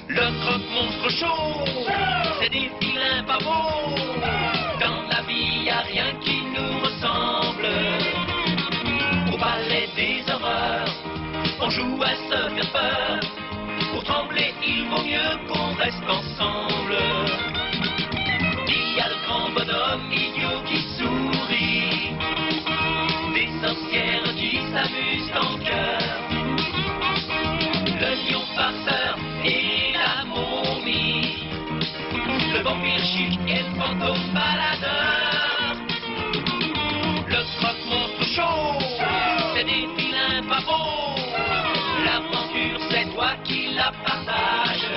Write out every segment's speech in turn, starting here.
Le croque-monstre chaud, c'est des vilains pavots. Dans la vie, y a rien qui nous ressemble. Au palais des horreurs, on joue à se faire peur. Pour trembler, il vaut mieux qu'on reste ensemble. Il y a le grand bonhomme idiot qui sourit, des sorcières qui s'amusent en cœur, le lion farceur et la momie, le vampire chic et le fantôme baladeur. Le croque-monstre chaud, c'est des vilains pavots. L'aventure, c'est toi qui la partages.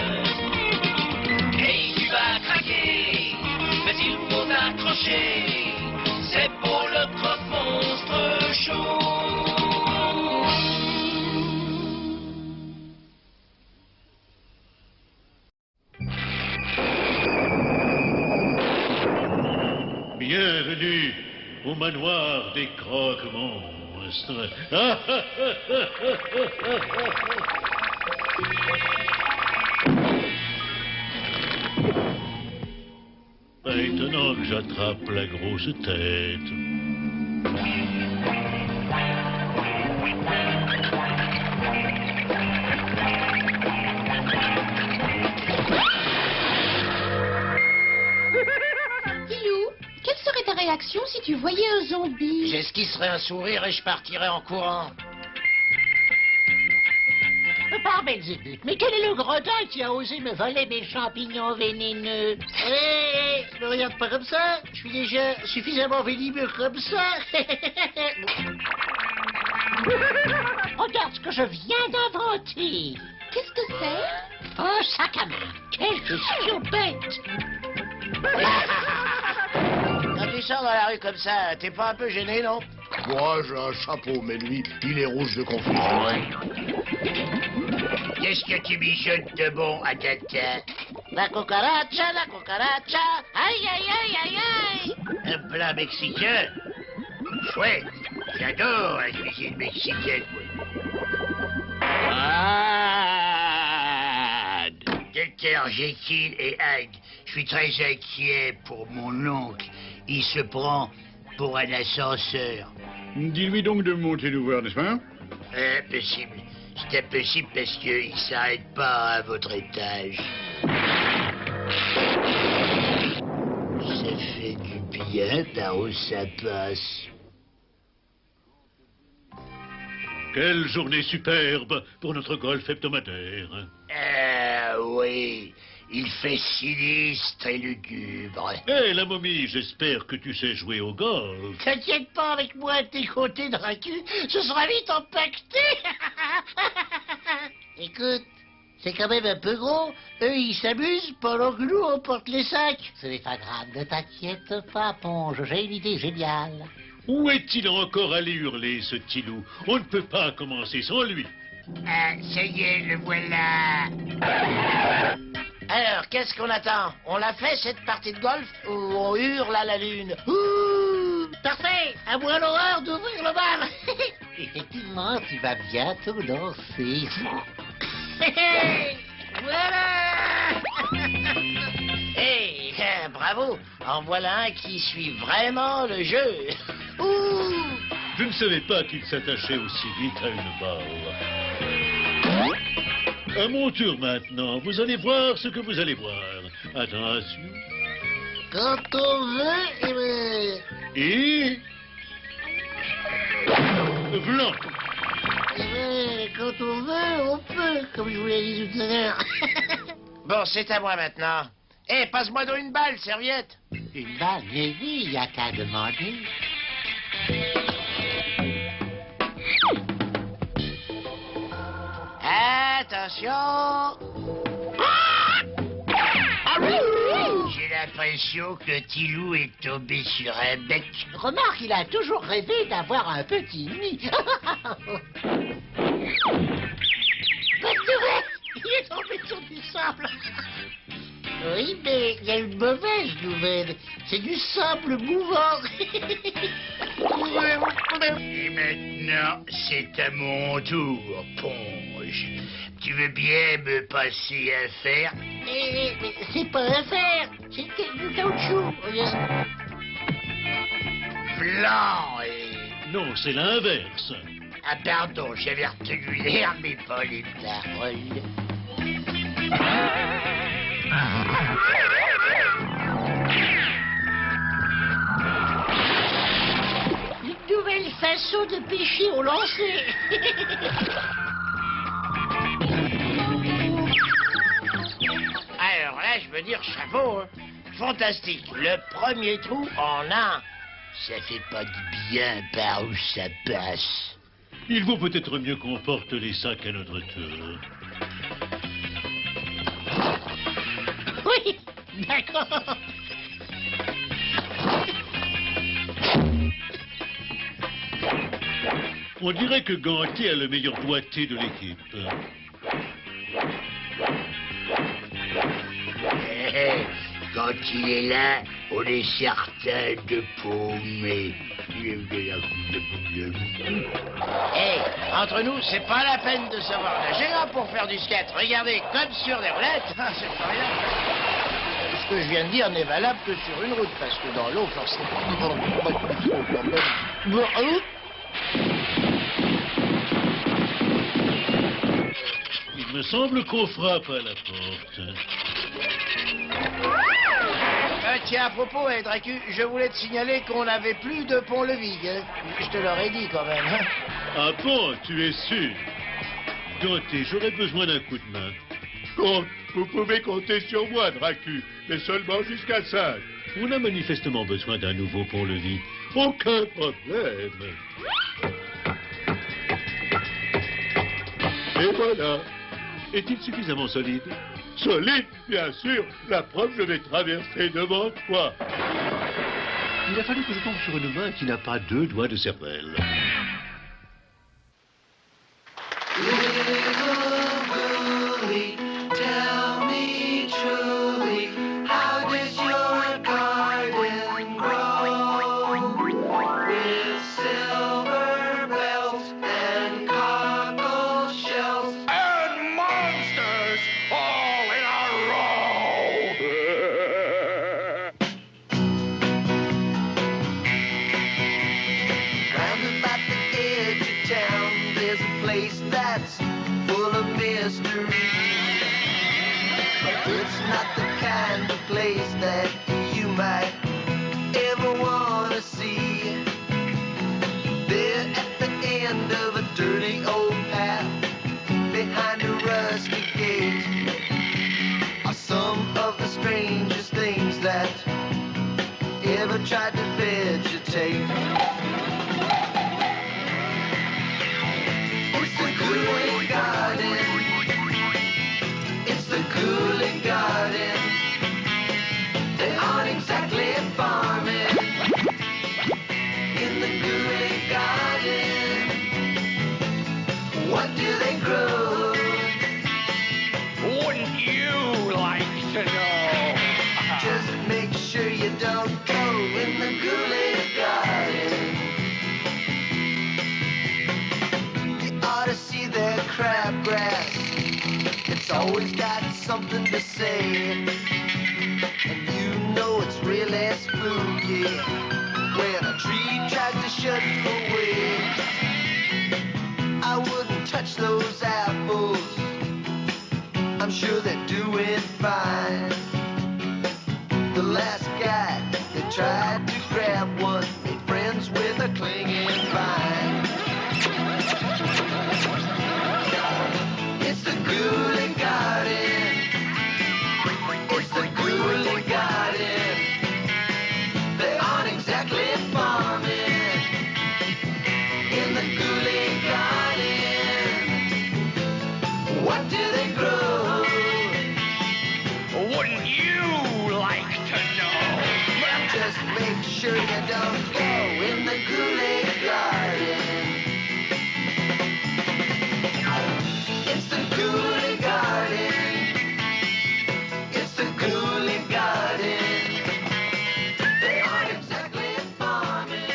Et tu vas craquer, mais il faut t'accrocher. C'est pour le croque-monstre chaud. Bienvenue au manoir des croque-monstres. Maintenant que j'attrape la grosse tête. Quelle serait ta réaction si tu voyais un zombie? J'esquisserais un sourire et je partirais en courant. Par Belzébuth, mais quel est le gredin qui a osé me voler mes champignons vénéneux? Hé, ne regarde pas comme ça. Je suis déjà suffisamment venimeux comme ça. Regarde ce que je viens d'inventer. Qu'est-ce que c'est? Un sac à main. Quelle question bête. Quand tu sors dans la rue comme ça, t'es pas un peu gêné, non? Moi, j'ai un chapeau, mais lui, il est rouge de confusion. Qu'est-ce que tu mijotes de bon, Agatha? La cucaracha, aïe, aïe, aïe, aïe, aïe. Un plat mexicain? Chouette, j'adore la cuisine mexicaine. Docteur Jekyll et Hyde, je suis très inquiet pour mon oncle. Il se prend pour un ascenseur. Dis-lui donc de monter nous voir, n'est-ce pas? Impossible. C'est impossible parce qu'il s'arrête pas à votre étage. Ça fait du bien par où ça passe. Quelle journée superbe pour notre golf hebdomadaire. Ah oui, il fait sinistre et lugubre. Hé, la momie, j'espère que tu sais jouer au golf. T'inquiète pas avec moi à tes côtés, Dracu, ce sera vite empaqueté. Écoute, c'est quand même un peu gros. Eux, ils s'amusent pendant que nous, on porte les sacs. Ce n'est pas grave, ne t'inquiète pas, Ponge. J'ai une idée géniale. Où est-il encore allé hurler, ce petit loup? On ne peut pas commencer sans lui. Ah, ça y est, le voilà. Alors, qu'est-ce qu'on attend? On l'a fait, cette partie de golf, ou on hurle à la lune? Ouh, parfait. À moi l'horreur d'ouvrir le bal. Effectivement, tu vas bientôt danser. Voilà. Hey, bravo. En voilà un qui suit vraiment le jeu. Ouh. Je ne savais pas qu'il s'attachait aussi vite à une balle. À mon tour maintenant, vous allez voir ce que vous allez voir. Attention. Quand on veut, eh ben... Et... Blanc. Eh ben, quand on veut, on peut, comme je vous l'ai dit tout à l'heure. Bon, c'est à moi maintenant. Eh, passe-moi donc une balle, serviette. Une balle, mais oui, il n'y a qu'à demander. Attention. J'ai l'impression que Tilou est tombé sur un bec. Remarque, il a toujours rêvé d'avoir un petit nid. Il est tombé sur du sable. Oui, mais il y a une mauvaise nouvelle. C'est du sable mouvant. Et maintenant, c'est à mon tour, Ponge. Tu veux bien me passer un fer? Mais c'est pas un fer, c'est du caoutchouc. Blanc et... Non, c'est l'inverse. Ah pardon, j'avais retenu l'air, mais pas les paroles. Une nouvelle façon de pêcher au lancer. Alors là, je veux dire chapeau, hein. Fantastique. Le premier trou en un. Ça fait pas du bien par où ça passe. Il vaut peut-être mieux qu'on porte les sacs à notre tour. Oui, d'accord. On dirait que Gantier a le meilleur doigté de l'équipe. Quand il est là, on est certain de paumer. Hey, entre nous, c'est pas la peine de savoir nager là pour faire du skate. Regardez, comme sur des roulettes, c'est pas rien. Ce que je viens de dire n'est valable que sur une route, parce que dans l'eau, forcément... Il me semble qu'on frappe à la porte. Tiens, à propos, Dracu, je voulais te signaler qu'on n'avait plus de pont-levis. Je te l'aurais dit quand même. Hein. Ah bon, tu es sûr? Gantier, j'aurais besoin d'un coup de main. Compte, vous pouvez compter sur moi, Dracu, mais seulement jusqu'à 5. On a manifestement besoin d'un nouveau pont-levis. Aucun problème. Et voilà. Est-il suffisamment solide? Solide, bien sûr. La preuve, je vais traverser devant toi. Il a fallu que je tombe sur une main qui n'a pas 2 doigts de cervelle. Tried to vegetate. It's the cooling garden. It's the cooling garden. They aren't exactly farming in the cooling garden. What do they grow? Wouldn't you like to know? Just make sure you don't go in the cooling garden. You ought to see their crabgrass. It's always got something to say. And you know it's really spooky when a tree tries to shut away. I wouldn't touch those apples. I'm sure they're doing fine. The last guy that tried to grab one made friends with a clinging vine. It's the cooling garden. It's the cooling garden. They aren't exactly farming in the cooling garden. What do they grow? Wouldn't you like to know? Just make sure you don't go in the cooling garden. It's the cooling garden. It's the cooling garden. They aren't exactly farming.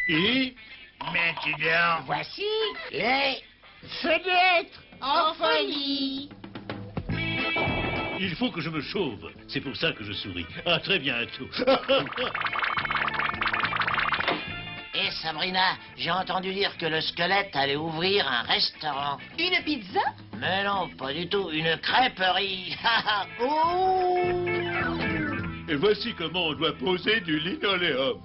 Et Maintenant, Voici les... fenêtres en folie. il faut que je me chauffe. C'est pour ça que je souris. À très bientôt. Et Sabrina, j'ai entendu dire que le squelette allait ouvrir un restaurant. Une pizza? Mais non, pas du tout, une crêperie. Oh! Et voici comment on doit poser du linoléum.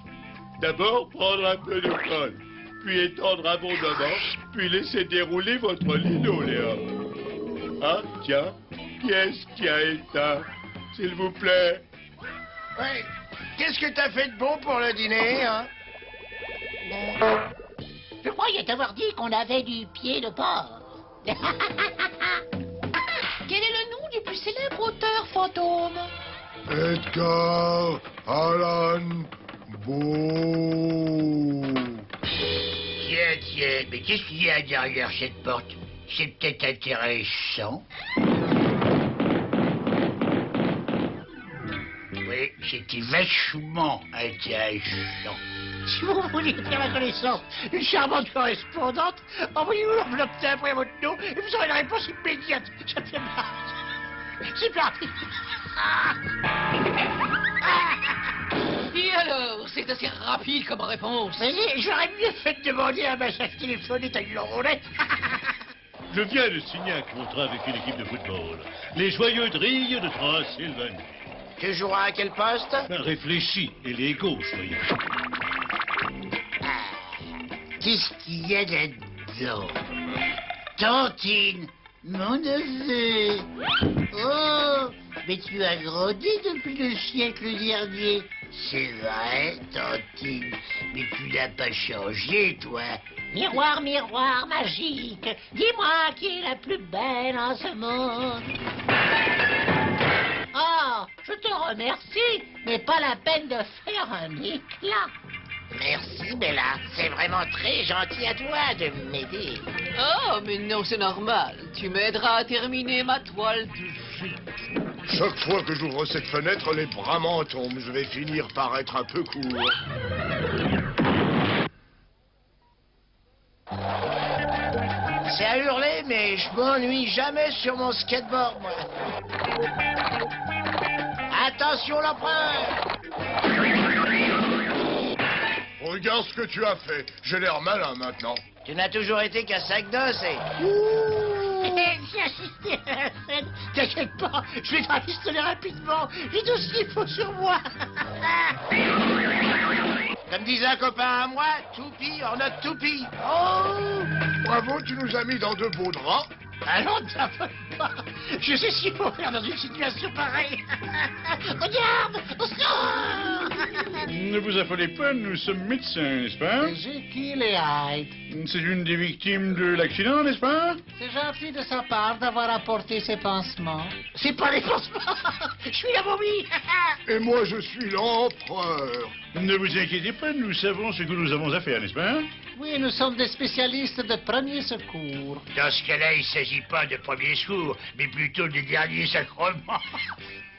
D'abord, prendre un peu de colle, puis étendre abondamment, puis laisser dérouler votre linoléum. Ah, tiens, qui est-ce qui a éteint? S'il vous plaît. Ouais. Qu'est-ce que t'as fait de bon pour le dîner, hein? Je croyais t'avoir dit qu'on avait du pied de porc. Quel est le nom du plus célèbre auteur fantôme? Edgar Allan Poe. Tiens, mais qu'est-ce qu'il y a derrière cette porte? C'est peut-être intéressant. Oui, c'était vachement intéressant. Si vous voulez faire la connaissance d'une charmante correspondante, envoyez-vous l'enveloppe timbrée à votre nom et vous aurez une réponse immédiate. Ça me fait marrer. C'est parti. Et alors, c'est assez rapide comme réponse. Mais j'aurais mieux fait de demander un massage téléphonique à une rondelette. Je viens de signer un contrat avec une équipe de football. Les Joyeux Drilles de Transylvanie. Tu joueras à quel poste? Réfléchis et les gauches, voyons. Qu'est-ce qu'il y a là-dedans? Tantine, mon neveu. Oh, mais tu as grandi depuis le siècle dernier. C'est vrai, Tantine, mais tu n'as pas changé, toi. Miroir, miroir magique, dis-moi qui est la plus belle en ce monde. Oh, je te remercie, mais pas la peine de faire un éclat. Merci, Bella. C'est vraiment très gentil à toi de m'aider. Oh, mais non, c'est normal. Tu m'aideras à terminer ma toile du jus. Chaque fois que j'ouvre cette fenêtre, les bras m'en tombent. Je vais finir par être un peu court. C'est à hurler, mais je m'ennuie jamais sur mon skateboard, moi. Attention, l'empereur! Regarde ce que tu as fait. J'ai l'air malin maintenant. Tu n'as toujours été qu'à sac d'os et... J'ai assisté à la scène. T'inquiète pas, je vais te pistolet rapidement. J'ai tout ce qu'il faut sur moi. Comme disait un copain à moi, toupie en notre toupie. Oh! Bravo, tu nous as mis dans de beaux draps. Allons, t'affole pas. Je sais ce qu'il faut faire dans une situation pareille. Regarde, au secours. Ne vous affolez pas, nous sommes médecins, n'est-ce pas? Jekyll et Hyde. C'est une des victimes de l'accident, n'est-ce pas? C'est gentil de sa part d'avoir apporté ses pansements. C'est pas des pansements. Je suis la momie. Et moi, je suis l'empereur. Ne vous inquiétez pas, nous savons ce que nous avons à faire, n'est-ce pas? Oui, nous sommes des spécialistes de premier secours. Dans ce cas-là, il ne s'agit pas de premier secours, mais plutôt des derniers sacrements.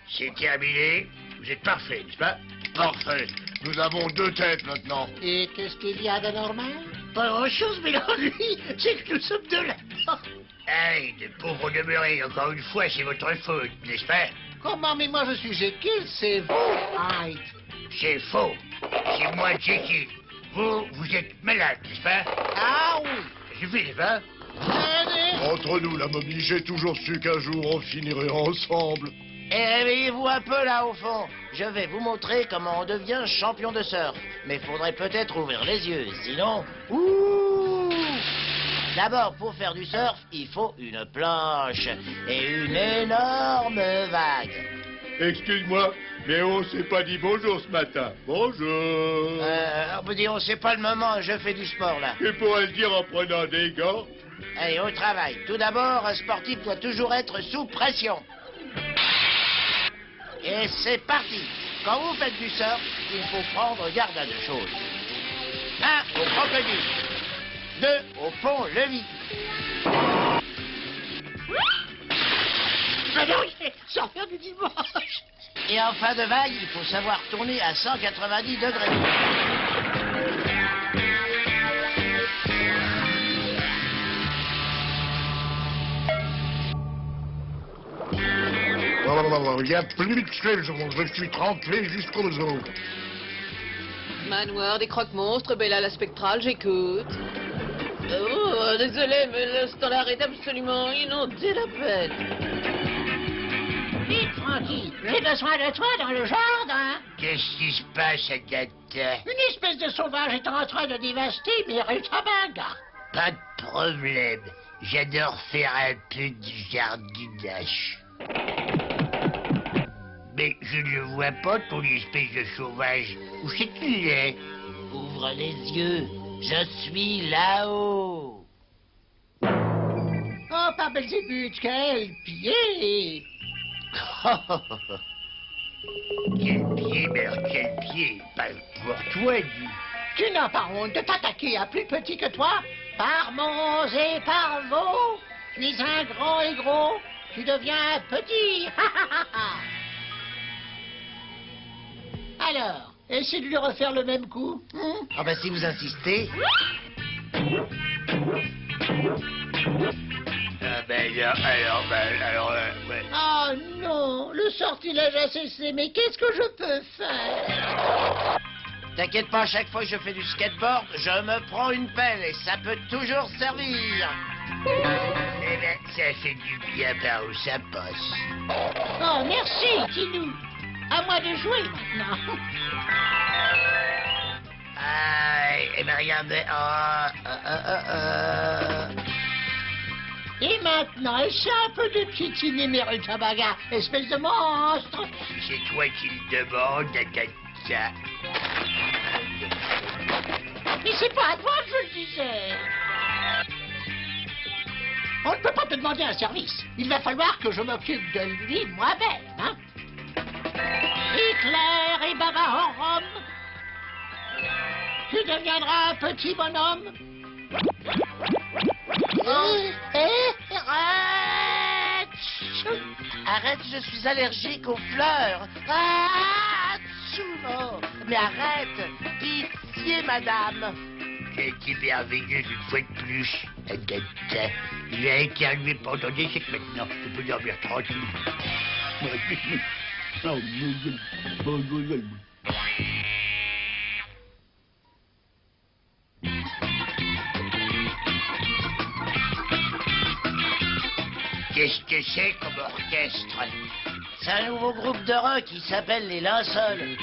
C'est terminé. Vous êtes parfait, n'est-ce pas? Parfait. Nous avons 2 têtes maintenant. Et qu'est-ce qu'il y a de normal? Pas grand-chose, mais l'ennui, c'est que nous sommes deux là-dedans. Hey, de pauvres demeurés, encore une fois, c'est votre faute, n'est-ce pas? Comment, mais moi je suis Jekyll, c'est vous, Hyde. C'est faux. C'est moi, Jekyll. Vous êtes malade, n'est-ce pas? Ah oui. Ça suffit, n'est-ce pas? Allez. Entre nous, la momie, j'ai toujours su qu'un jour on finirait ensemble. Et réveillez-vous un peu là au fond. Je vais vous montrer comment on devient champion de surf. Mais faudrait peut-être ouvrir les yeux, sinon... Ouh! D'abord, pour faire du surf, il faut une planche et une énorme vague. Excuse-moi, mais on s'est pas dit bonjour ce matin. Bonjour. On peut dire, c'est pas le moment, je fais du sport là. Tu pourrais le dire en prenant des gants. Allez, au travail. Tout d'abord, un sportif doit toujours être sous pression. Et c'est parti. Quand vous faites du surf, il faut prendre garde à 2 choses. 1, au crocodile. 2, au pont-levis. Mais non, il est surfeur du dimanche. Et en fin de vague, il faut savoir tourner à 190 degrés. Il n'y a plus de choses, je suis trempé jusqu'aux os. Manoir des croque-monstres, Bella la spectrale, j'écoute. Oh, désolé, mais le standard est absolument inondé la peine. Vite, Frankie, j'ai besoin de toi dans le jardin. Qu'est-ce qui se passe, Agatha? Une espèce de sauvage est en train de dévaster mes rutabagas. Pas de problème. J'adore faire un peu de jardinage. Mais je ne vois pas ton espèce de sauvage. Où c'est qu'il est? Ouvre les yeux. Je suis là-haut. Oh, par Belzébuth, quel pied! Quel pied, merde, quel pied. Pas pour toi, dis. Tu n'as pas honte de t'attaquer à plus petit que toi? Par monts et par veaux, tu es un grand et gros, tu deviens petit. Alors, essaie de lui refaire le même coup. Ah ben si vous insistez. Ah ben alors, ouais. Oh non, le sortilège a cessé, mais qu'est-ce que je peux faire? T'inquiète pas, à chaque fois que je fais du skateboard, je me prends une pelle et ça peut toujours servir. Eh ben, ça fait du bien par où ça passe. Oh, merci, Tinou. À moi de jouer maintenant. Ah, eh ben regardez. Et maintenant, essaie un peu de piétiner mes rutabagas, espèce de monstre. Si c'est toi qui le demandes, Agatha. Mais c'est pas à toi que je le disais. On ne peut pas te demander un service. Il va falloir que je m'occupe de lui moi-même, hein. Éclair et baba en rhum. Tu deviendras un petit bonhomme. Arrête! Arrête, je suis allergique aux fleurs. Ah, non. Mais arrête, pitié, madame. C'est merveilleux une fois de plus, Agatha. J'ai éternué pendant des siècles maintenant. Je peux dormir tranquille. Qu'est-ce que c'est comme orchestre? C'est un nouveau groupe de rock qui s'appelle les Linceuls.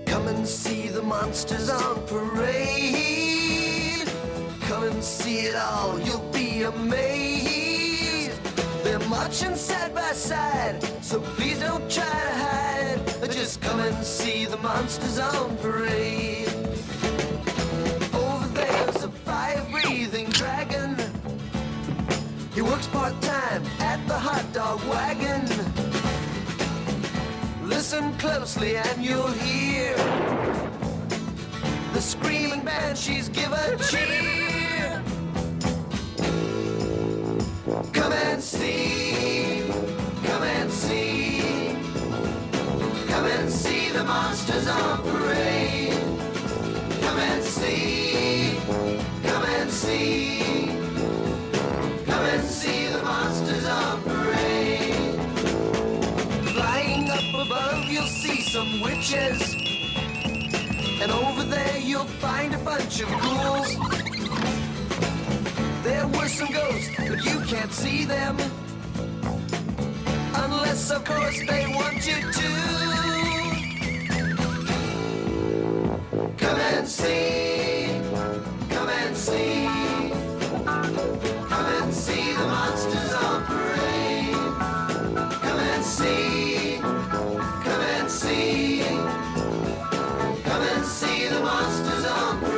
Come and see the monsters on parade. Come and see it all, you'll be amazed. They're marching side by side, so please don't try to hide. Just come and see the monsters on parade. Over there's a fire-breathing dragon. He works part-time at the hot dog wagon. Listen closely and you'll hear the screaming banshees give a cheer. Come and see, come and see, come and see the monsters on parade. Come and see, come and see, come and see the monsters on parade. Flying up above you'll see some witches, and over there you'll find a bunch of ghouls. There were some ghosts, but you can't see them, unless of course they want you to. Come and see, come and see, come and see the monsters on parade. Come and see, come and see, come and see the monsters on parade.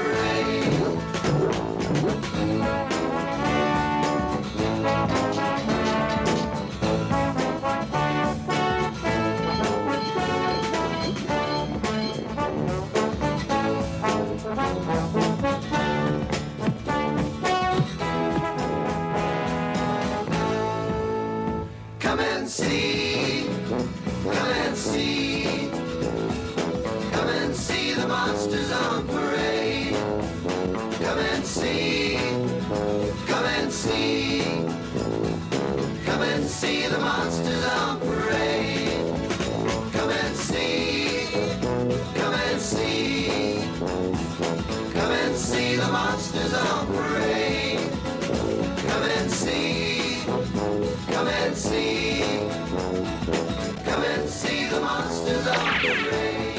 without the rain.